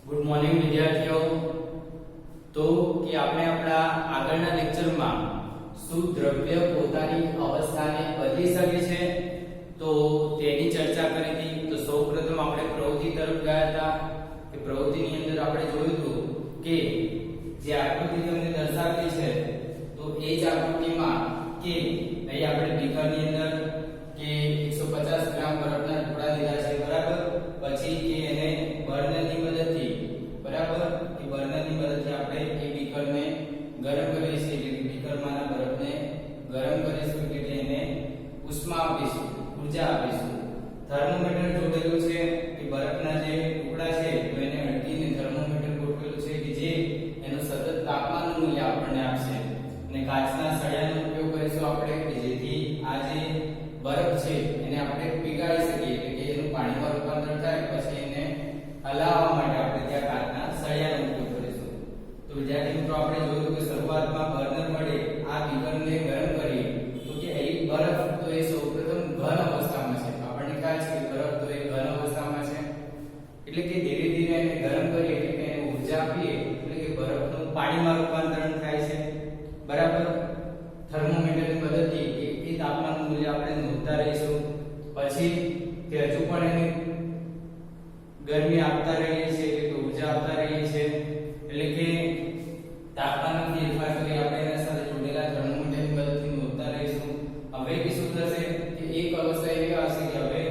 Good morning વિદ્યાર્થીઓ। તો કે આપણે આપણા આગળના લેક્ચરમાં શું દ્રવ્ય પોતાની અવસ્થાને બદલી શકે છે તો તેની ચર્ચા કરી હતી। તો સૌપ્રથમ આપણે પ્રવૃત્તિ તરફ ગયા હતા કે પ્રવૃત્તિની અંદર આપણે જોયું હતું કે જે આકૃતિ તમને દર્શાવતી છે તો એ જ આકૃતિમાં કે અહીં આપણે બીકરની અંદર કે 150 ગ્રામ બરફના ટુકડા લીધા છે, બરાબર। પછી કે એને બર્નરની મદદથી, બરાબર, કે બર્નરની મદદથી આપણે એ બીકરને ગરમ કરીએ છીએ, એટલે કે બીકરમાંના બરફને ગરમ કરીશું, એટલે એને ઉષ્મા આપીશું, ઊર્જા આપીશું। થર્મોમીટર જોડેલું છે કે બરફના જે ટુકડા છે તો એને અટકીને થર્મોમીટર ગોઠવેલું છે કે જે એનું સતત તાપમાનનું મૂલ્ય આપણને આપશે। અને કાચના સળિયાનો ઉપયોગ કરીશું આપણે કે જેથી આ જે બરફ છે એને આપણે પીગાળી શકીએ, એટલે કે એનું પાણીમાં રૂપાંતર થાય પછી એને હલાવવા માટે આપણે ત્યાં કાચના સળિયાનો ઉપયોગ કરીશું। તો વિદ્યાર્થી મિત્રો આપણે જોયું કે શરૂઆતમાં બર્નર વડે આ બીકરને ગરમ કરીએ તો કે અહીં બરફ તો એ સૌપ્રથમ ઘન અવસ્થામાં છે, આપણને ખ્યાલ છે કે બરફ તો એ ઘન અવસ્થામાં છે, એટલે કે ધીરે ધીરે એને ગરમ કરીએ એટલે કે એને ઊર્જા આપીએ એટલે કે બરફનું પાણીમાં રૂપાંતરણ થાય છે, બરાબર। થર્મોમીટરની મદદથી એ તાપમાનનું મૂલ્ય આપણે નોંધતા રહીશું। પછી તે હજુ પણ એને ગરમી આપતા રહીએ છીએ, એટલે કે ઊર્જા આપતા રહીએ છીએ, એટલે કે તાપમાનનો ફેરફાર કરી આપણે એના સાથે જોડેલા થર્મોમીટરની મદદથી નોંધતા રહીશું। હવે કે શું થશે કે એક અવસ્થા એવી આવશે કે હવે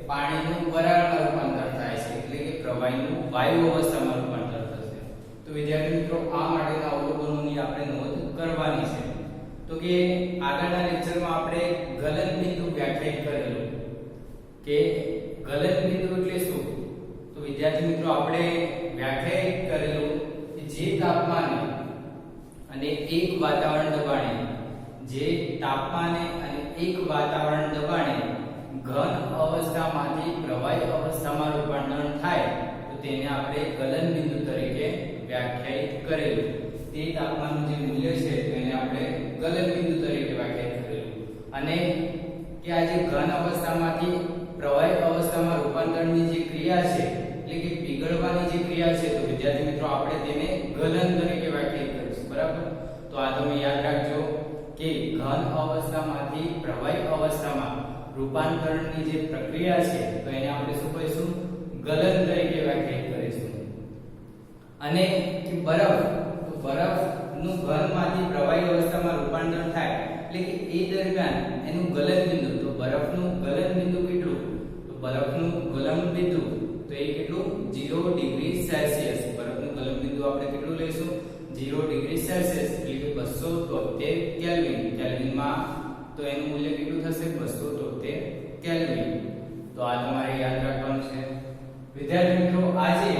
પાણીનું વરાળમાં રૂપાંતર થાય છે, એટલે કે પ્રવાહીનું વાયુ અવસ્થામાં રૂપાંતર થશે। તો વિદ્યાર્થી મિત્રો આ માટેના અવલોકનોની આપણે નોંધ કરવાની છે। તો કે આગળના લેક્ચરમાં આપણે ગલન બિંદુ વ્યાખ્યાયિત કરેલું કે ગલન બિંદુ એટલે શું, તો વિદ્યાર્થી મિત્રો આપણે વ્યાખ્યાયિત કરેલું કે જે તાપમાને અને એક વાતાવરણ દબાણે, જે તાપમાને અને એક વાતાવરણ દબાણે ઘન અવસ્થામાંથી પ્રવાહી અવસ્થામાં રૂપાંતરણ થાય તો તેને આપણે ગલન બિંદુ તરીકે વ્યાખ્યાયિત કરેલું। તે તાપમાનનું જે મૂલ્ય છે તેને આપણે ગલન બિંદુ તરીકે વ્યાખ્યાયિત કરેલું। અને કે આ જે ઘન અવસ્થામાંથી પ્રવાહી અવસ્થામાં રૂપાંતરણની જે ક્રિયા છે એટલે કે પીગળવાની જે ક્રિયા છે તો વિદ્યાર્થી મિત્રો આપણે તેને ગલન તરીકે વ્યાખ્યાયિત કરીશું, બરાબર। તો આ તમે યાદ રાખજો કે ઘન અવસ્થામાંથી પ્રવાહી અવસ્થામાં રૂપાંતરણની જે પ્રક્રિયા છે તો એને આપણે શું કહીશું, ગલન તરીકે વ્યાખ્યાયિત કરીશું। અને કે બરફ, તો બરફનું ઘનમાંથી પ્રવાહી અવસ્થામાં રૂપાંતર થાય એટલે કે એ દરમિયાન એનું ગલન બિંદુ, તો બરફનું ગલન બિંદુ કેટલું, તો બરફનું ગલન બિંદુ તો એ કેટલું 0 ડિગ્રી સેલ્સિયસ, બરફનું ગલન બિંદુ આપણે કેટલું લઈશું 0 ડિગ્રી સેલ્સિયસ, એટલે કે 273 કેલ્વિન, કેલ્વિનમાં તો એનું મૂલ્ય કેટલું થશે 273 કેલ્વિન। તો આ તમારે યાદ રાખવાનું છે। વિદ્યાર્થી મિત્રો આજે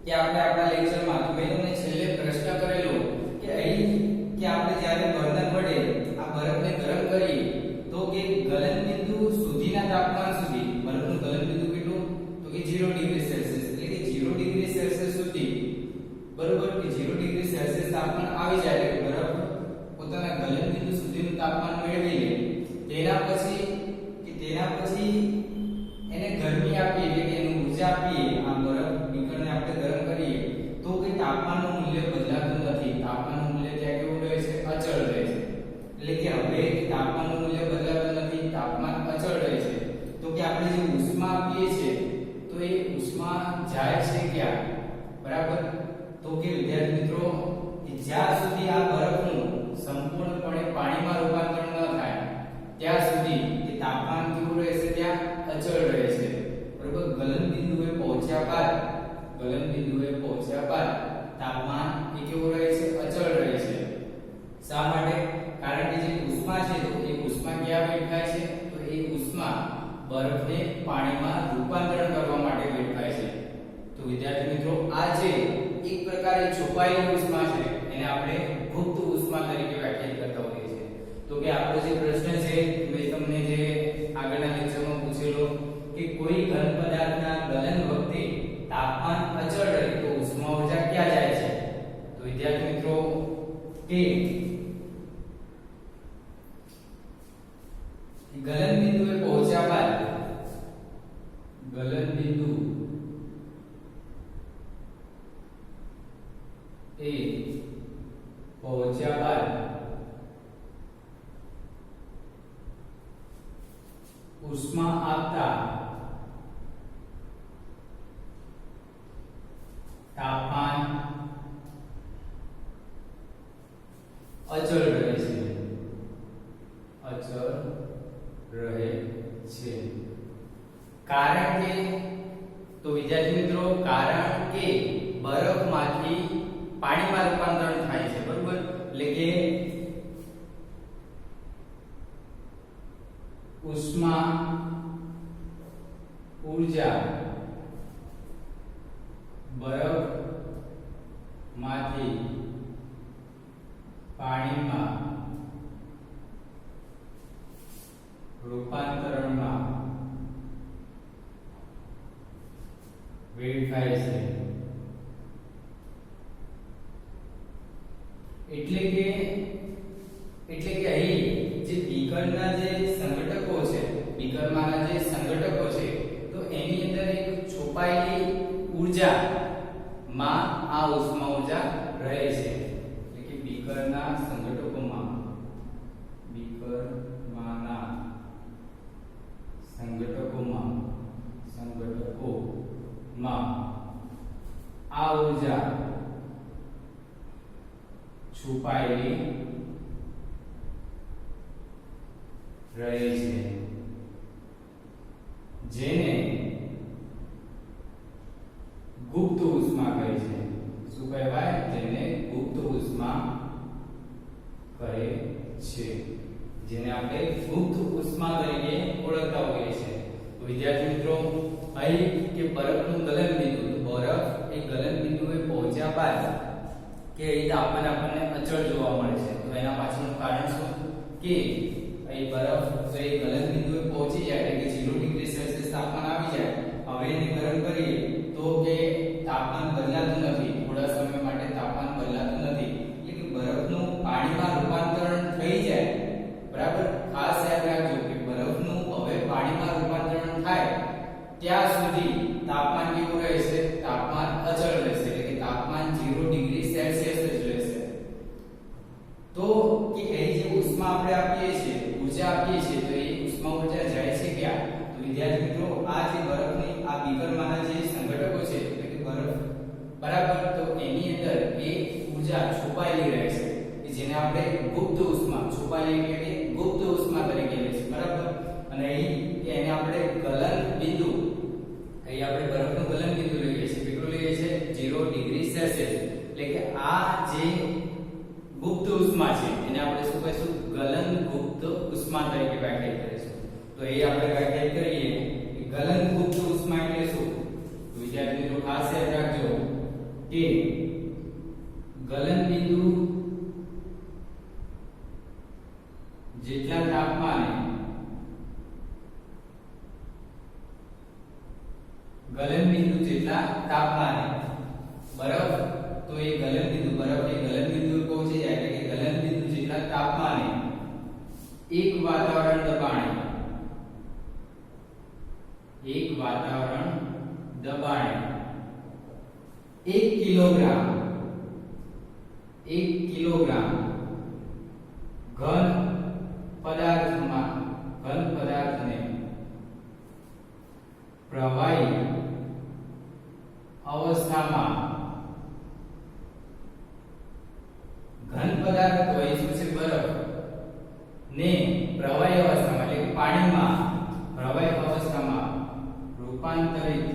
કે આપણે આપણા લેક્ચરમાં તો મેં તમને છેલ્લે પ્રશ્ન કરેલો કે અહીં કે આપણે જ્યારે બર્નર વડે આ બરફને ગરમ કરીએ તો કે ગલન બિંદુ સુધીના તાપમાન સુધી, બરફનું ગલન બિંદુ કેટલું તો કે 0 ડિગ્રી સેલ્સિયસ, એટલે કે 0 ડિગ્રી સેલ્સિયસ સુધી, બરોબર, કે 0 ડિગ્રી સેલ્સિયસ તાપમાન આવી જાય એટલે બરફ પોતાના ગલન બિંદુ સુધીનું તાપમાન મેળવી લે, તેના પછી એને ગરમી આપીએ એટલે કે એને ઊર્જા આપીએ, આ બરફ બીકરને આપણે ગરમ કરીએ તો કે તાપમાનનું મૂલ્ય બદલાતું નથી, તાપમાનનું મૂલ્ય ત્યાં કેવું રહે છે, અચળ રહે છે। એટલે કે હવે તાપમાનનું મૂલ્ય બદલાતું નથી, તાપમાન અચળ રહે છે। તો કે આપણે જે ઉષ્મા આપીએ છીએ તો એ ઉષ્મા જાય છે ક્યાં, બરાબર। તો કે વિદ્યાર્થી મિત્રો જ્યાં સુધી આ બરફનું સંપૂર્ણપણે પાણીમાં રૂપાંતર ન થાય ત્યાં સુધી એ તાપમાન કેવું રહે છે, ત્યાં અચળ રહે છે, બરાબર। ગલન બિંદુએ પહોંચ્યા બાદ તાપમાન એ કેવું રહે છે, અચળ રહે છે। શા માટે? કારણ કે જે ઉષ્મા છે તો એ ઉષ્મા ક્યાં વેડફાય છે, તો એ ઉષ્મા બરફને પાણીમાં રૂપાંતરણ કરવા માટે વેડફાય છે। તો વિદ્યાર્થી મિત્રો આ જે એક પ્રકારે છુપાયેલી ઉષ્મા છે એને આપણે ગુપ્ત ઉષ્મા તરીકે વ્યાખ્યાયિત કરતા હોઈએ છીએ। તો કે આપણો જે પ્રશ્ન છે મેં તમને જે આગળના લેક્ચરમાં પૂછેલો કે કોઈ ઘન પદાર્થના ગલન વખતે તાપમાન અચળ રહે તો ઉષ્મા ઊર્જા ક્યાં જાય છે, તો વિદ્યાર્થી મિત્રો કે ગલન બિંદુએ પહોંચ્યા બાદ ગલન બિંદુ એ પહોંચ્યા બાદ ઉષ્મા આપતા તાપમાન અચળ રહે છે, અચળ રહે છે. કારણ કે તો વિદ્યાર્થી મિત્રો કારણ કે બરફમાંથી પાણીમાં રૂપાંતરણ થાય છે, બરોબર. એટલે કે ઉષ્મા ઊર્જા બરફમાંથી પાણીમાં રૂપાંતરણમાં વેડફાય છે. એટલે કે અહીં જે બીકરના જે સંઘટકો છે, બીકરમાંના જે સંઘટકો છે, તો એની અંદર એક છુપાયેલી ઊર્જા માં આ ઉષ્મા ઊર્જા રહે છે. એટલે કે બીકરના સંઘટકોમાં આ ઊર્જા છુપાયેલી રહે છે, જેને ગુપ્ત ઉષ્મા કહે છે. શું કહેવાય? જેને ગુપ્ત ઉષ્મા કહે છે, જેને આપણે ગુપ્ત ઉષ્મા તરીકે ઓળખતા હોઈએ છીએ. તો વિદ્યાર્થી મિત્રો, અહીં કે બરફનું ગલનબિંદુ, બરફ એ ગલનબિંદુએ પહોંચ્યા બાદ કે અહીં તાપમાન આપણને અચળ જોવા મળે છે. તો એના પાછળનું કારણ શું? કે અહીં બરફ તો એ ગલનબિંદુએ પહોંચી જાય એટલે કે 0 ડિગ્રી સેલ્સિયસ તાપમાન આવી જાય. હવે એને ગરમ કરીએ તો કે તાપમાન બદલાતું નથી, થોડા સમય માટે તાપમાન બદલાતું નથી. એટલે કે બરફનું પાણીમાં રૂપાંતરણ થઈ જાય, બરાબર. ખાસ યાદ રાખજો કે બરફનું હવે પાણીમાં રૂપાંતરણ થાય ત્યાં સુધી તાપમાન કેવું રહેશે? તાપમાન અચળ રહેશે, એટલે કે તાપમાન 0 ડિગ્રી સેલ્સિયસ જ રહેશે. તો કે એ જે ઉષ્મા આપણે આપીએ છીએ, ઊર્જા આપીએ છીએ, તો એ ઉષ્મા ઊર્જા જાય છે ક્યાં? તો વિદ્યાર્થી મિત્રો, આ જે બરફની આ બીકરમાંના જે સંઘટકો છે, એટલે કે બરફ, બરાબર, તો એની અંદર એ ઊર્જા છુપાયેલી રહે છે, જેને આપણે ગુપ્ત ઉષ્મા, છુપાયેલી એટલે ગુપ્ત ઉષ્મા તરીકે લઈશું, બરાબર. અને અહીં એને આપણે ગલન બિંદુ, અહીં આપણે બરફનું ગલન બિંદુ લઈએ છીએ, કેટલું લઈએ છીએ? 0 ડિગ્રી સેલ્સિયસ. એટલે કે આ જે ગુપ્ત ઉષ્મા છે એને આપણે શું કહીશું? ગલન ગુપ્ત ઉષ્મા તરીકે વ્યાખ્યાયિત કરીશું. તો એ આપણે વ્યાખ્યાયિત કરીએ કે ગલન ગુપ્ત ઉષ્મા એટલે શું? તો વિદ્યાર્થી મિત્રો ખાસ યાદ રાખજો કે ગલન બિંદુ જેટલા તાપમાને ગલનબિંદુ જેટલા તાપમાને બરફ, તો એ ગલનબિંદુ, બરફ એ ગલનબિંદુ પહોંચી જાય એટલે કે ગલનબિંદુ જેટલા તાપમાને એક વાતાવરણ દબાણે 1 કિલોગ્રામ ઘન પદાર્થને પ્રવાહી અવસ્થામાં, ઘન પદાર્થ તો એ શું છે? બરફ ને પ્રવાહી અવસ્થામાં એટલે કે પાણીમાં પ્રવાહી અવસ્થામાં રૂપાંતરિત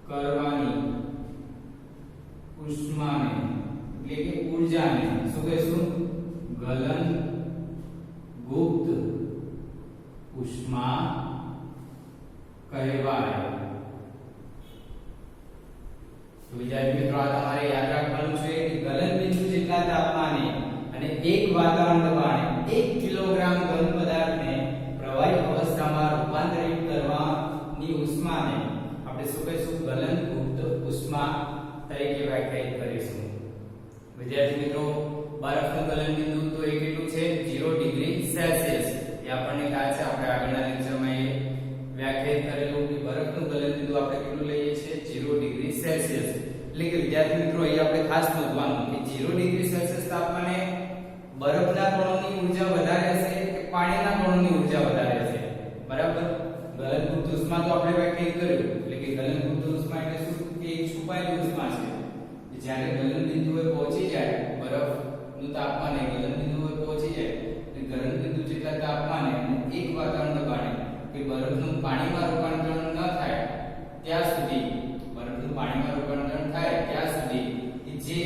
કરવાની ઉષ્માને એટલે કે ઊર્જાને શું કહીશું? ગલન ગુપ્ત ઉષ્મા કહેવાય. તો વિદ્યાર્થી મિત્રો, આ તમારે યાદ રાખવાનું છે કે ગલનબિંદુ જેટલા તાપમાને અને એક વાતાવરણ દબાણે 1 કિલોગ્રામ ઘન પદાર્થને પ્રવાહી અવસ્થામાં રૂપાંતરિત કરવાની ઉષ્માને આપણે શું કહીશું? ગલન ગુપ્ત ઉષ્મા તરીકે વ્યાખ્યાયિત કરીશું. વિદ્યાર્થી મિત્રો, બરફનું ગલનબિંદુ તો એ કેટલું છે? 0 ડિગ્રી સેલ્સિયસ. એ આપણને ખ્યાલ છે, આપણે આગળના લેક્ચરમાં એ વ્યાખ્યાયિત કરેલું કે બરફનું ગલનબિંદુ આપણે કેટલું લઈએ સેલ્સિયસ એટલે કે વિદ્યાર્થી મિત્રો અહીં આપણે ખાસ નોંધવાનું કે 0 ડિગ્રી સેલ્સિયસ તાપમાને બરફના કણોની ઊર્જા વધારે હશે કે પાણીના કણોની ઊર્જા વધારે હશે બરાબર ગલનગુપ્ત ઉષ્મા તો આપણે વ્યાખ્યાયિત કર્યું એટલે કે ગલનગુપ્ત ઉષ્મા એટલે શું કે એક છુપાયેલી ઉષ્મા છે જ્યારે ગલન બિંદુએ પહોંચી જાય બરફનું તાપમાન એ ગલન બિંદુએ પહોંચી જાય એટલે ગલન બિંદુ જેટલા તાપમાને એક વાતાવરણ દબાણે કે બરફનું પાણીમાં રૂપાંતરણ ન થાય ત્યાં સુધી બરફનું પાણીમાં રૂપાંતરણ થાય ત્યાં સુધી જે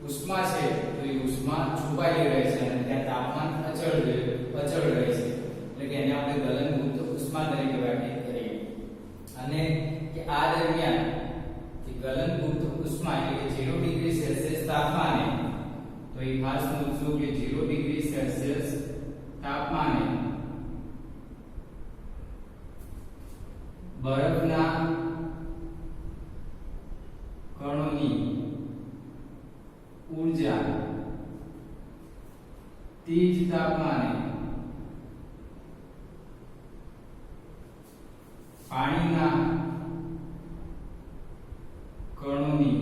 ઉષ્મા છે તો એ ઉષ્મા છુપાયેલી રહે છે અને ત્યાં તાપમાન અચળ રહે છે એટલે કે એને આપણે ગલનગુપ્ત ઉષ્મા તરીકે વ્યાખ્યાયિત કરીએ અને કે આ દરમિયાન ગલનગુપ્ત ઉષ્મા એટલે કે 0 ડિગ્રી સેલ્સિયસ તાપમાને તો એ ખાસ નોંધશું કે 0 ડિગ્રી સેલ્સિયસ તાપમાને બરફના કણોની ઊર્જા તે જ તાપમાને પાણીના કણોની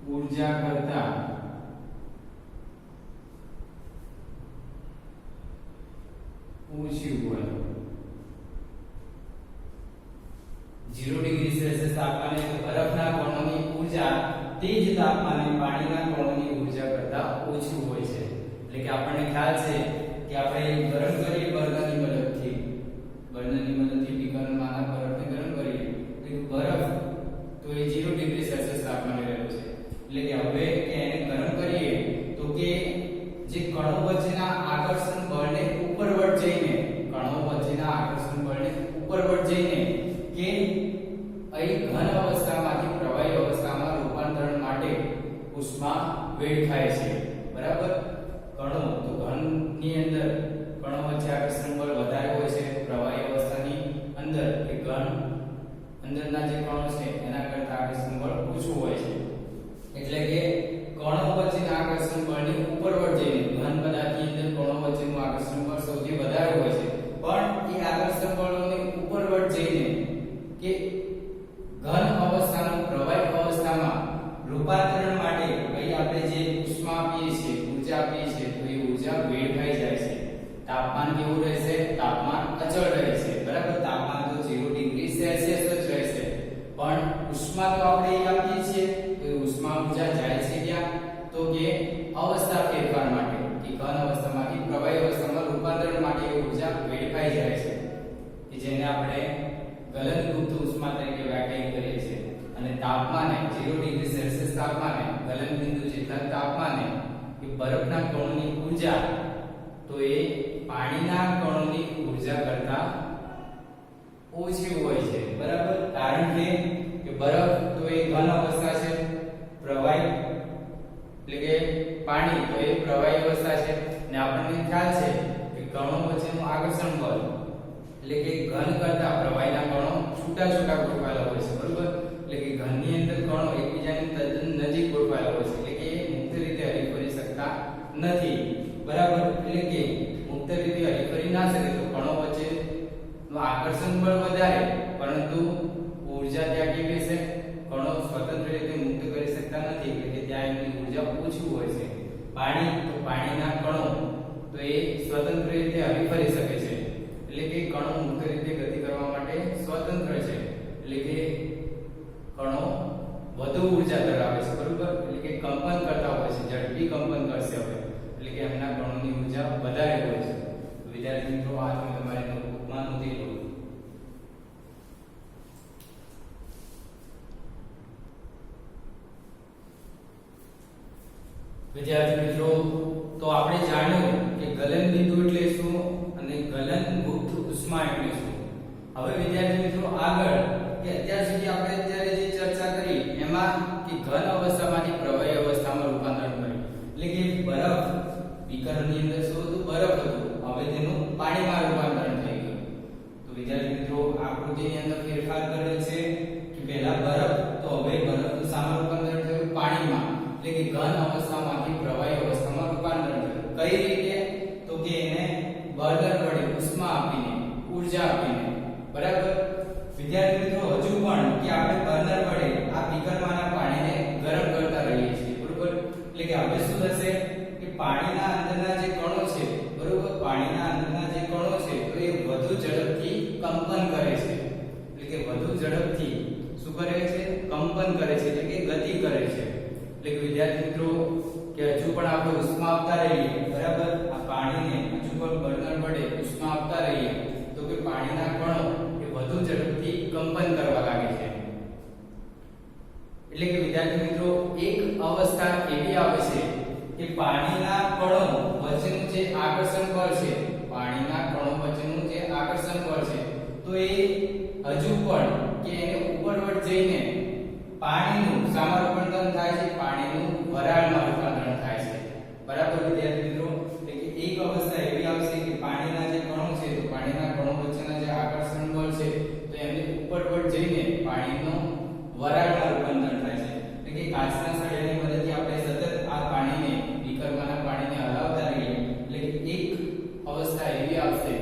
ઊર્જા કરતા ઓછી હોય 0 ડિગ્રી સેલ્સિયસ તાપમાને બરફના કણોની ઊર્જા તે જ તાપમાને પાણીના કણોની ઊર્જા કરતા ઓછી હોય છે એટલે કે આપણને ખ્યાલ છે કે આપણે ગરમ કરીએ બર્નરની મદદથી બીકરમાંના બરફને ગરમ કરીએ તો બરફ તો એ 0 ડિગ્રી સેલ્સિયસ તાપમાને રહેલો છે એટલે કે હવે એને ગરમ કરીએ તો કે જે કણો વચ્ચેના આકર્ષણ બળને ઉપરવટ જઈને કે અહીં ઘન અવસ્થામાંથી પ્રવાહી અવસ્થામાં રૂપાંતરણ માટે ઉષ્મા વેડફાય છે બરાબર કણો તો ઘનની અંદર કણો વચ્ચે આકર્ષણ બળ વધારે હોય છે પ્રવાહી અવસ્થાની અંદર કે ઘન અંદરના જે કણો છે એના કરતા આકર્ષણ બળ ઓછું હોય છે એટલે કે કણો વચ્ચેના આકર્ષણ બળની ઉપરવટ જઈને ઘન પદાર્થની અંદર કણો વચ્ચેનું આકર્ષણ બળ સૌથી વધારે હોય છે પણ એ આકર્ષણ બળોની ઉપરવટ જઈને કે ઘન અવસ્થાનું પ્રવાહી અવસ્થામાં રૂપાંતરણ માટે અહીં આપણે જે ઉષ્મા આપીએ છીએ ઊર્જા આપીએ છીએ તો એ ઊર્જા વેડફાઈ જાય છે તાપમાન કેવું રહેશે તાપમાન અચળ રહે છે બરાબર તાપમાન તો 0 ડિગ્રી સેલ્સિયસ જ રહેશે પણ ઉષ્મા તો આપણે અહીં આપીએ છીએ તો એ ઉષ્મા ઊર્જા જાય છે ક્યાં તો કે અવસ્થા ફેરફાર માટે કે ઘન અવસ્થામાંથી પ્રવાહી અવસ્થામાં રૂપાંતરણ માટે એ ઊર્જા વેડફાઈ જાય છે કે જેને આપણે ગલનગુપ્ત ઉષ્મા તરીકે વ્યાખ્યાયિત કરીએ છીએ અને તાપમાને 0 ડિગ્રી સેલ્સિયસ તાપમાને ગલન બિંદુ જેટલા તાપમાને એ બરફના કણોની ઊર્જા તો એ પાણીના કણોની ઊર્જા કરતા ઓછી હોય છે બરાબર કારણ કે બરફ તો એ ઘન અવસ્થા છે પ્રવાહી એટલે કે પાણી તો એ પ્રવાહી અવસ્થા છે ને આપણને ખ્યાલ છે કે કણો વચ્ચેનું આકર્ષણ બળ એટલે કે ઘન કરતા પ્રવાહીના કણો છૂટા ગોઠવાયેલા હોય છે બરોબર એટલે કે ઘનની અંદર કણો એકબીજાની તદ્દન નજીક ગોઠવાયેલા હોય છે એટલે કે મુક્ત રીતે હરીફરી શકતા નથી બરાબર એટલે કે મુક્ત રીતે હરીફરી ના શકે તો કણો વચ્ચેનું આકર્ષણ બળ વધારે પરંતુ ઊર્જા ત્યાં કેવી છે કણો સ્વતંત્ર રીતે મુક્ત કરી શકતા નથી એટલે કે ત્યાં એમની ઊર્જા ઓછી હોય છે પાણીના કણો તો એ સ્વતંત્ર રીતે હરીફરી શકે છે એટલે કે કણો મુક્ત રીતે ગતિ કરવા માટે સ્વતંત્ર છે એટલે કે કણો વધુ ઊર્જા ધરાવે છે બરોબર એટલે કે કંપન કરતા હોય છે ઝડપી કંપન કરશે હવે એટલે કે એમના કણોની ઊર્જા વધારે હોય છે વિદ્યાર્થી મિત્રો આ તમે તમારી નોટબુકમાં નોંધી લો વિદ્યાર્થી મિત્રો તો આપણે જાણ્યું કે ગલન બિંદુ એટલે શું અને ગલનગુપ્ત ઉષ્મા એટલે શું હવે વિદ્યાર્થી મિત્રો આગળ કે અત્યાર સુધી આપણે અત્યારે જે ચર્ચા કરી એમાં કે ઘન અવસ્થામાંથી પ્રવાહી અવસ્થામાં રૂપાંતરણ કર્યું એટલે કે બરફ બીકરની અંદર શું હતું બરફ હતું હવે તેનું પાણીમાં રૂપાંતરણ થઈ ગયું તો વિદ્યાર્થી મિત્રો આકૃતિની અંદર ફેરફાર કરેલ છે કે પહેલા બરફ તો હવે બરફનું સામાન્ય રૂપાંતરણ થયું પાણીમાં એટલે કે ઘન અવસ્થામાંથી પ્રવાહી અવસ્થામાં રૂપાંતરણ થયું કઈ રીતે તો કે એને બળતણ વડે ઉષ્મા આપીને ઊર્જા આપીને બરાબર વિદ્યાર્થી મિત્રો હજુ પણ કે પાણીના અંદરના જે કણો છે તો એ વધુ ઝડપથી કંપન કરે છે, એટલે કે વધુ ઝડપથી શું કરે છે? કંપન કરે છે, એટલે કે ગતિ કરે છે. એટલે કે વિદ્યાર્થી મિત્રો કે હજુ પણ આપણે ઉષ્મા આપતા રહીએ, બરાબર, આ પાણીને હજુ પણ બર્નર વડે ઉષ્મા આપતા રહીએ તો કે પાણીના કણો એ વધુ ઝડપથી કંપન કરવા લાગે છે. એટલે કે વિદ્યાર્થી મિત્રો એક અવસ્થા એવી આવે છે કે પાણીના કણો વચ્ચેનું જે આકર્ષણ બળ છે, પાણીના કણો વચ્ચેનું જે આકર્ષણ બળ છે તો એ હજુ પણ કે એને ઉપરવટ જઈને પાણીનું શામાં રૂપાંતરણ થાય છે? પાણીનું વરાળમાં રૂપાંતરણ થાય છે. બરાબર વિદ્યાર્થી મિત્રો, એટલે કે એક અવસ્થા એવી આવશે કે પાણીના જે કણો છે તો પાણીના કણો વચ્ચેના જે આકર્ષણ બળ છે તો એમને ઉપરવટ જઈને પાણીનું વરાળમાં રૂપાંતરણ થાય છે. એટલે કે કાચના સળિયાની મદદથી આપણે સતત આ પાણીને બીકરમાંના પાણીને હલાવતા રહીએ એટલે કે એક અવસ્થા એવી આવશે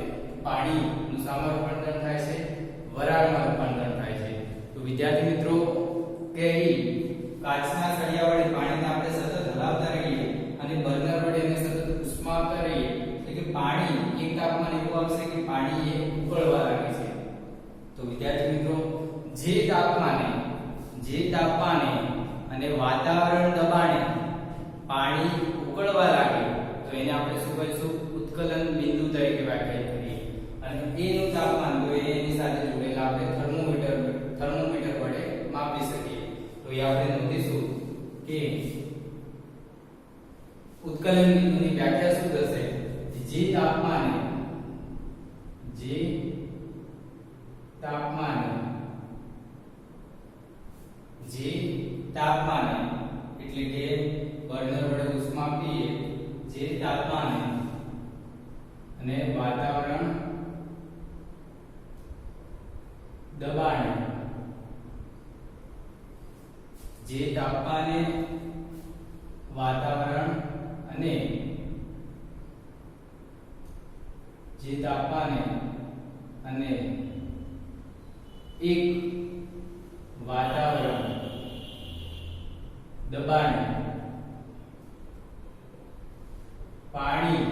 પાણીનું શામાં રૂપાંતરણ થાય છે? વરાળમાં રૂપાંતરણ થાય છે. તો વિદ્યાર્થી મિત્રો કે કાચના સળિયા વડે પાણીને આપણે સતત હલાવતા રહીએ અને બર્નર વડે એને સતત ઉષ્મા આપતા રહીએ એટલે કે પાણી એક તાપમાન એવું આવશે કે પાણી એ ઉકળવા લાગે છે. તો વિદ્યાર્થી મિત્રો જે તાપમાને અને વાતાવરણ દબાણે પાણી ઉકળવા લાગે તો એને આપણે શું કહીશું? ઉત્કલન બિંદુ તરીકે વ્યાખ્યાયિત કરીએ. અને એનું તાપમાન તો એની સાથે જોડેલા આપણે થર્મોમીટર વડે માપી શકીએ. તો એ આપણે નોંધીશું કે ઉત્કલન બિંદુની વ્યાખ્યા શું થશે? જે તાપમાને એટલે કે બર્નર વડે ઉષ્મા આપીએ જે તાપમાને અને વાતાવરણ દબાણે અને એક વાતાવરણ દબાણે પાણી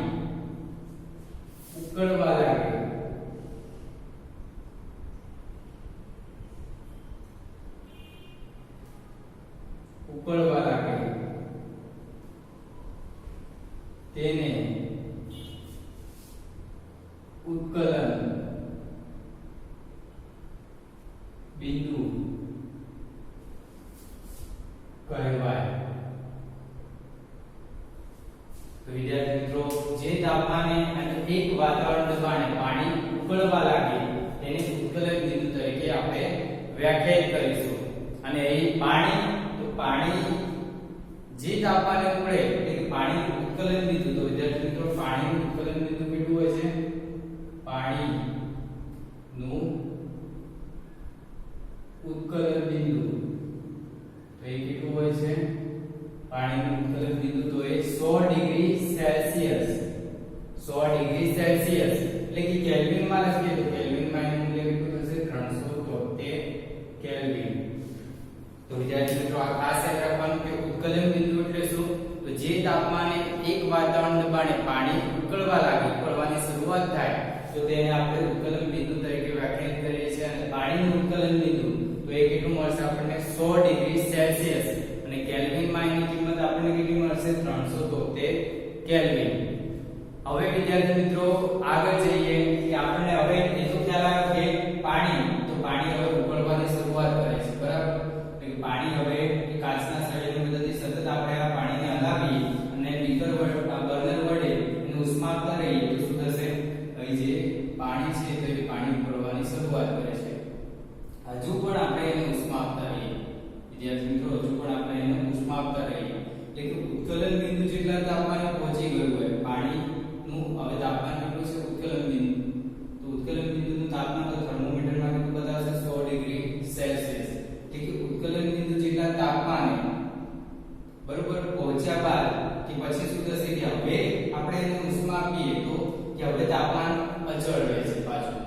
ઉકળવા લાગે તેને ઉત્કલન બિંદુ કહેવાય. તો વિદ્યાર્થી મિત્રો જે તાપમાને અને એક વાતાવરણ દબાણે પાણી ઉકળવા લાગે તેને ઉત્કલન બિંદુ તરીકે આપણે વ્યાખ્યાયિત કરીશું. અને એ પાણી જે તાપમાને ઉકળે એટલે કે પાણીનું ઉત્કલન બિંદુ, તો વિદ્યાર્થી મિત્રો પાણીનું ઉત્કલન બિંદુ કેટલું હોય છે? પાણીનું ઉત્કલન બિંદુ તો એ કેટલું હોય છે? પાણીનું ઉત્કલન બિંદુ તો એ 100 ડિગ્રી સેલ્સિયસ 100 ડિગ્રી સેલ્સિયસ એટલે કે કેલ્વિનમાં લખીએ તો કેલ્વિનમાં એનું મૂલ્ય કેટલું થશે? 373 કેલ્વિન. તો વિદ્યાર્થી મિત્રો આ ખાસ યાદ રાખવાનું કે ઉત્કલન બિંદુ એટલે શું? તો જે તાપમાને એક વાતાવરણ દબાણે પાણી ઉકળવા લાગે, ઉકળવાની શરૂઆત થાય તો તેને આપણે ઉત્કલન બિંદુ તરીકે વ્યાખ્યાયિત કરીએ છીએ. અને પાણીનું ઉત્કલન બિંદુ તો એ કેટલું મળશે આપણને? 100 ડિગ્રી સેલ્સિયસ. અને કેલ્વિનમાં એની કિંમત આપણને કેટલી મળશે? 373 કેલ્વિન. હવે વિદ્યાર્થી મિત્રો આગળ જઈએ કે આપણને હવે એ તો ખ્યાલ આવ્યો કે પાણી હવે ઉકળવાની શરૂઆત કરે છે, બરાબર? એટલે પાણી હવે કાચના સળિયાની મદદથી સતત આપણે આ પાણીને હલાવીએ અને બીકર વડે બર્નર વડે એને ઉષ્મા આપતા રહીએ તો શું થશે? અહીં જે પાણી છે તો એ પાણી ઉકળવાની શરૂઆત કરે છે. હજુ પણ આપણે એને ઉષ્મા આપતા રહીએ વિદ્યાર્થી મિત્રો, હજુ પણ આપણે એને ઉષ્મા આપતા રહીએ એટલે કે ઉત્કલન બિંદુ જેટલા તાપમાને પહોંચી ગયું હોય પાણીનું હવે તાપમાન કેટલું છે? ઉત્કલન બિંદુ તો ઉત્કલન બિંદુનું તાપમાન તો થર્મોમીટરમાં કેટલું બતાવશે? 100 ડિગ્રી સેલ્સિયસ. એટલે કે ઉત્કલન બિંદુ જેટલા તાપમાને બરોબર પહોંચ્યા બાદ કે પછી શું થશે કે હવે આપણે એને ઉષ્મા આપીએ તો કે હવે તાપમાન અચળ રહે છે. પાછું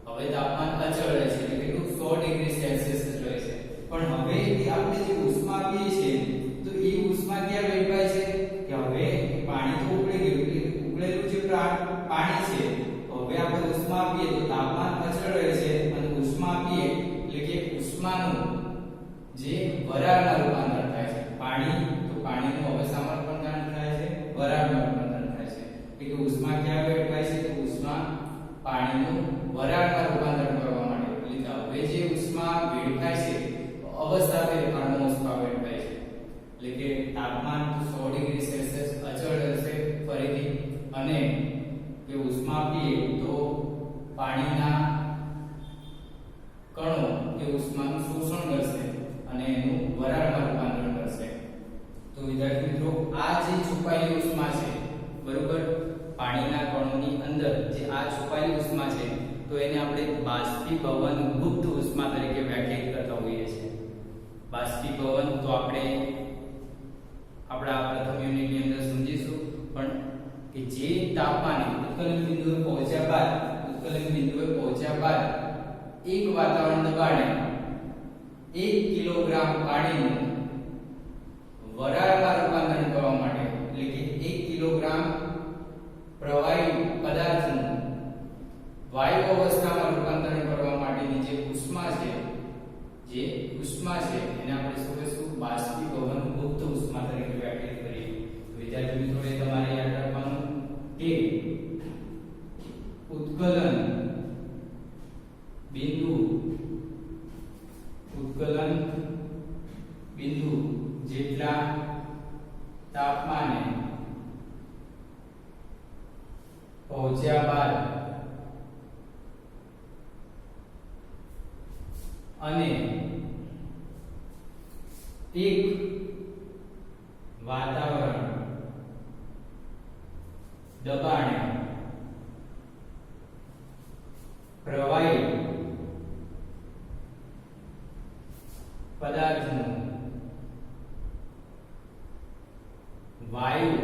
હવે તાપમાન અચળ રહે છે એટલે કેટલું? 100 ડિગ્રી સેલ્સિયસ જ રહે છે. પણ હવે આપણે જે ઉષ્મા આપીએ છીએ તો એ ઉષ્મા ક્યાં વેડફાય છે? કે હવે પાણી તો ઉકળી ગયું એટલે ઉકળેલું જે પાણી ઉષ્મા આપીએ તો તાપમાન અચળ રહે છે અને ઉષ્મા આપીએ એટલે કે ઉષ્માનું જે વરાળમાં રૂપાંતર થાય છે પાણી તો પાણીનું અવસ્થામાં રૂપાંતર થાય છે વરાળમાં રૂપાંતર થાય છે એટલે કે ઉષ્મા ક્યાં વેડફાય છે તો ઉષ્મા પાણીનું વરાળમાં રૂપાંતર કરવા માટે એટલે હવે જે ઉષ્મા વેડફાય છે અવસ્થા ફેરફારનો ઉષ્મા વેડફાય છે એટલે કે તાપમાન 100 ડિગ્રી સેલ્સિયસ અચળ રહેશે ફરીથી અને કે ઉષ્મા આપીએ તો પાણીના કણો એ ઉષ્માનું શોષણ કરશે અને એનું વરાળમાં રૂપાંતર કરશે તો વિદ્યાર્થી મિત્રો આ જે છુપાયેલી ઉષ્મા છે બરોબર પાણીના કણોની અંદર જે આ છુપાયેલી ઉષ્મા છે તો એને આપણે બાષ્પીભવન ગુપ્ત ઉષ્મા તરીકે વ્યાખ્યાયિત કરતા હોઈએ છીએ બાષ્પીભવન તો આપણે આપણા પ્રથમ યુનિટની અંદર સમજીશું પણ કે જે તાપમાને ઉત્કલન બિંદુએ પહોંચ્યા બાદ એક વાતાવરણ દબાણે 1 કિલોગ્રામ પાણીનું વરાળમાં રૂપાંતર કરવા માટે એટલે કે 1 કિલોગ્રામ પ્રવાહી પદાર્થનું વાયુ અવસ્થામાં રૂપાંતર કરવા માટેની જે ઉષ્મા છે એને આપણે શું કહીશું બાષ્પીભવન ગુપ્ત ઉષ્મા તરીકે વ્યાખ્યાયિત કરીએ વિદ્યાર્થી મિત્રોએ તમારે યાદ રાખવાનું કે ઉત્કલન બિંદુ જેટલા તાપમાને પહોંચ્યા બાદ અને એક વાતાવરણ દબાણે પ્રવાહી પદાર્થનું વાયુ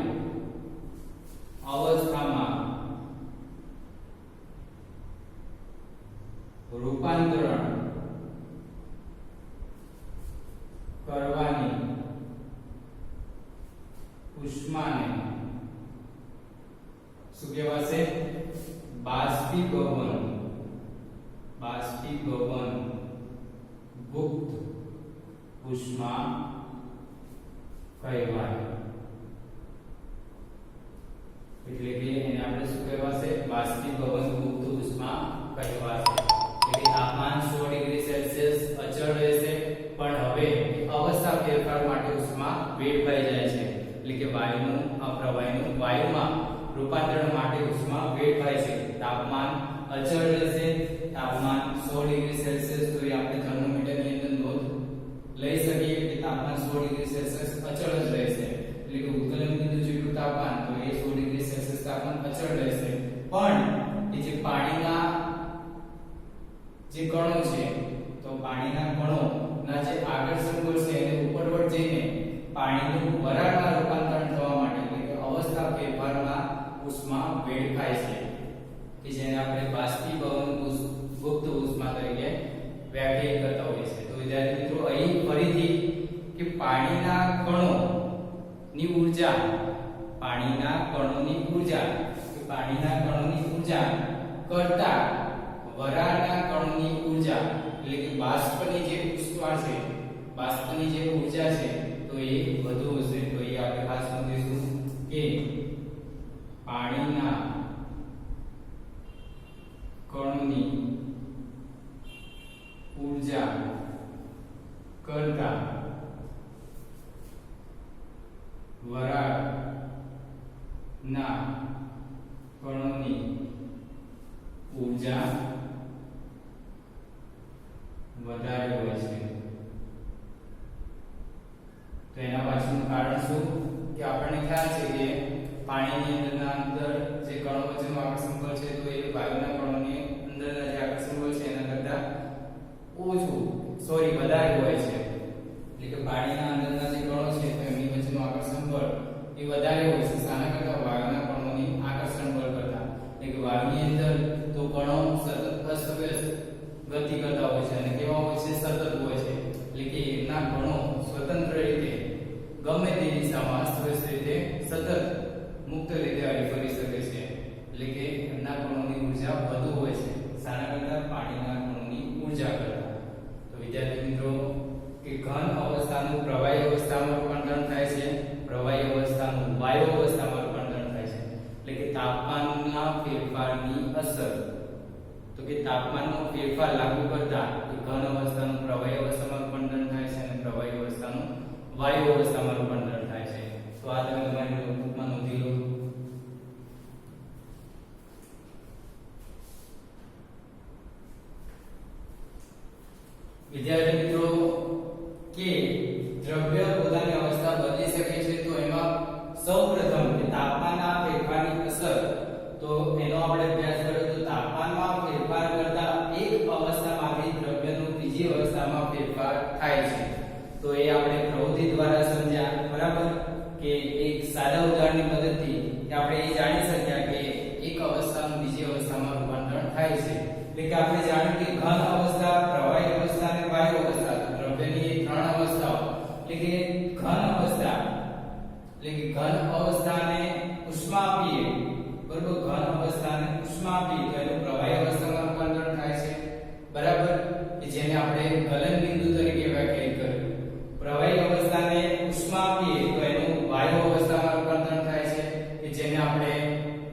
અવસ્થામાં રૂપાંતરણ કરવાની ઉષ્માને શું કહેવાશે બાષ્પીભવન ગુપ્ત ઉષ્મા કહેવાય એટલે કે એને આપણે શું કહેવાશે બાષ્પીભવન ગુપ્ત ઉષ્મા કહેવાશે એટલે તાપમાન 100 ડિગ્રી સેલ્સિયસ અચળ રહેશે પણ હવે અવસ્થા ફેરફાર માટે ઉષ્મા વેડફાઈ જાય છે એટલે કે પ્રવાહીનું વાયુમાં રૂપાંતરણ માટે ઉષ્મા વેડફાય છે તાપમાન અચળ રહેશે તાપમાન 100 ડિગ્રી સેલ્સિયસ તો એ આપણે થર્મોમીટરની અંદર નોંધ લઈ શકીએ કે તાપમાન 100 ડિગ્રી સેલ્સિયસ અચળ જ રહેશે એટલે કે ઉત્કલન બિંદુ જેટલું તાપમાન તો એ 100 ડિગ્રી સેલ્સિયસ તાપમાન અચળ રહેશે પણ એ જે પાણીના જે કણો છે તો પાણીના કણોના જે આકર્ષણ બળ છે એને ઉપરવટ જઈને પાણીનું વરાળમાં રૂપાંતરણ થવા માટે એટલે કે અવસ્થા ફેરફારમાં ઉષ્મા વેડફાય છે કે જેને આપણે બાષ્પીભવન ગુપ્ત ઉષ્મા તરીકે વ્યાખ્યાયિત કરતા હોઈએ છીએ તો વિદ્યાર્થી મિત્રો અહીં ફરીથી કે પાણીના કણોની ઊર્જા કરતા વરાળના કણોની ઊર્જા એટલે કે બાષ્પની જે ઊર્જા છે તો એ વધુ હશે તો એ આપણે ખાસ સમજીશું કે પાણીના કણોની ઊર્જા કરતા વરાળના કણોની ઊર્જા વધારે હોય છે તો એના પાછળનું કારણ શું કે આપણને ખ્યાલ છે કે પાણીની અંદરના અંદર જે કણો વચ્ચેનું આકર્ષણ બળ છે તો એ વાયુના કણોની અંદરના જે આકર્ષણ બળ છે એના કરતા વધારે હોય છે એટલે કે પાણીના અંદરના જે કણો છે તો એમની વચ્ચેનું આકર્ષણ બળ એ વધારે હોય છે શાના કરતા વાયુના કણોની આકર્ષણ બળ કરતા એટલે કે વાયુની અંદર તો કણો સતત અસ્તવ્યસ્ત ગતિ કરતા હોય છે અને કેવા હોય છે સતત હોય છે એટલે કે એમના કણો સ્વતંત્ર રીતે ગમે તે દિશામાં અસ્તવ્યસ્ત રીતે સતત મુક્ત રીતે હરી ફરી શકે છે એટલે કે એમના કણોની ઊર્જા વધુ હોય છે તાપમાનના ફેરફારની અસર. તો કે તાપમાનનો ફેરફાર લાગુ કરતા ઘન અવસ્થાનું પ્રવાહી અવસ્થામાં રૂપાંતરણ થાય છે અને પ્રવાહી અવસ્થાનું વાયુ અવસ્થામાં રૂપાંતરણ થાય છે. તો આ તમે તમારી નોટબુકમાં નોંધી લો. વિદ્યાર્થી મિત્રો કે દ્રવ્ય પોતાની અવસ્થા બદલી શકે છે, તો એમાં સૌપ્રથમ કે તાપમાનના ફેરફારની અસર, તો એનો આપણે અભ્યાસ કર્યો. તો તાપમાનમાં ફેરફાર કરતા એક અવસ્થામાંથી દ્રવ્યનું બીજી અવસ્થામાં ફેરફાર થાય છે. તો એ આપણે પ્રવૃત્તિ દ્વારા સમજ્યા, બરાબર. કે એક સાદા ઉદાહરણની મદદથી આપણે એ જાણી શક્યા કે એક અવસ્થાનું બીજી અવસ્થામાં રૂપાંતરણ થાય છે. એટલે કે આપણે જાણ્યું કે ઘન અવસ્થા, પ્રવાહી અવસ્થા અને વાયુ અવસ્થા, દ્રવ્યની ત્રણ અવસ્થાઓ. એટલે કે ઘન અવસ્થા એટલે કે ઘન અવસ્થાને ઉષ્મા આપીએ, બરોબર. ઘન અવસ્થાને ઉષ્મા આપીએ તો એનું પ્રવાહી અવસ્થામાં રૂપાંતરણ થાય છે, બરાબર. કે જેને આપણે ગલન બિંદુ તરીકે વ્યાખ્યાયિત કર્યું. પ્રવાહી અવસ્થાને ઉષ્મા આપીએ તો એનું વાયુ અવસ્થામાં રૂપાંતરણ થાય છે, કે જેને આપણે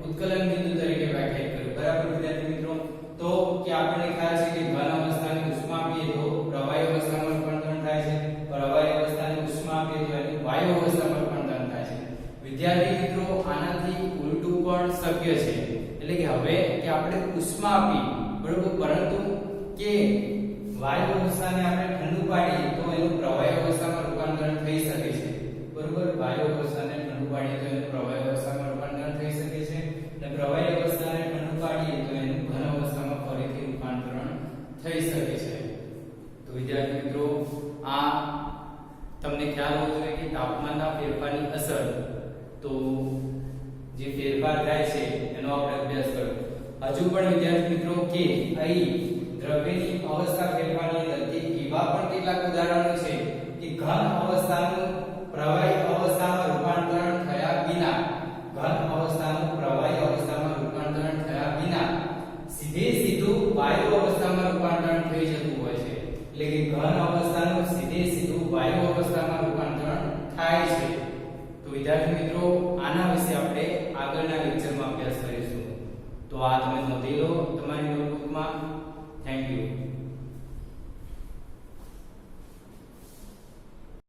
ઉત્કલન બિંદુ તરીકે વ્યાખ્યાયિત કર્યું, બરાબર વિદ્યાર્થી મિત્રો. તો કે આપણને ખ્યાલ છે કે ઘન અવસ્થાને ઉષ્મા આપીએ તો પ્રવાહી અવસ્થામાં રૂપાંતરણ થાય છે, પ્રવાહી અવસ્થાને ઉષ્મા આપીએ તો એનું વાયુ અવસ્થામાં રૂપાંતરણ થાય છે. વિદ્યાર્થી મિત્રો આનાથી ઉલટું પણ શક્ય છે. એટલે કે હવે કે આપણે ઉષ્મા આપી, બરોબર, પરંતુ કે વાયુ અવસ્થાને આપણે ઠંડુ પાડીએ તો એનું પ્રવાહી અવસ્થામાં રૂપાંતરણ થઈ શકે છે, બરોબર. વાયુ અવસ્થાને ઠંડુ પાડીએ તો એનું પ્રવાહી અવસ્થામાં રૂપાંતરણ થઈ શકે છે, અને પ્રવાહી અવસ્થાને ઠંડુ પાડીએ તો એનું ઘન અવસ્થામાં ફરીથી રૂપાંતરણ થઈ શકે છે. તો વિદ્યાર્થી મિત્રો આ તમને ખ્યાલ હોવો જોઈએ કે તાપમાનના ફેરફારની અસર, તો જે ફેરફાર થાય છે એનો આપણે અભ્યાસ કર્યો. હજુ પણ વિદ્યાર્થી મિત્રો કે અહીં દ્રવ્યની અવસ્થા ફેરફારની અંદર એવા પણ કેટલાક ઉદાહરણો છે કે ઘન અવસ્થાનું પ્રવાહી અવસ્થામાં રૂપાંતરણ થયા વિના, ઘન અવસ્થાનું પ્રવાહી અવસ્થામાં રૂપાંતરણ થયા વિના સીધું વાયુ અવસ્થામાં રૂપાંતરણ થઈ જતું હોય છે. એટલે કે ઘન અવસ્થાનું સીધું વાયુ અવસ્થામાં રૂપાંતરણ થાય છે. તો વિદ્યાર્થી મિત્રો આના વિશે આપણે આગળના લેક્ચરમાં અભ્યાસ કરીશું. તો આ તમે નોંધી લો તમારી નોટબુકમાં.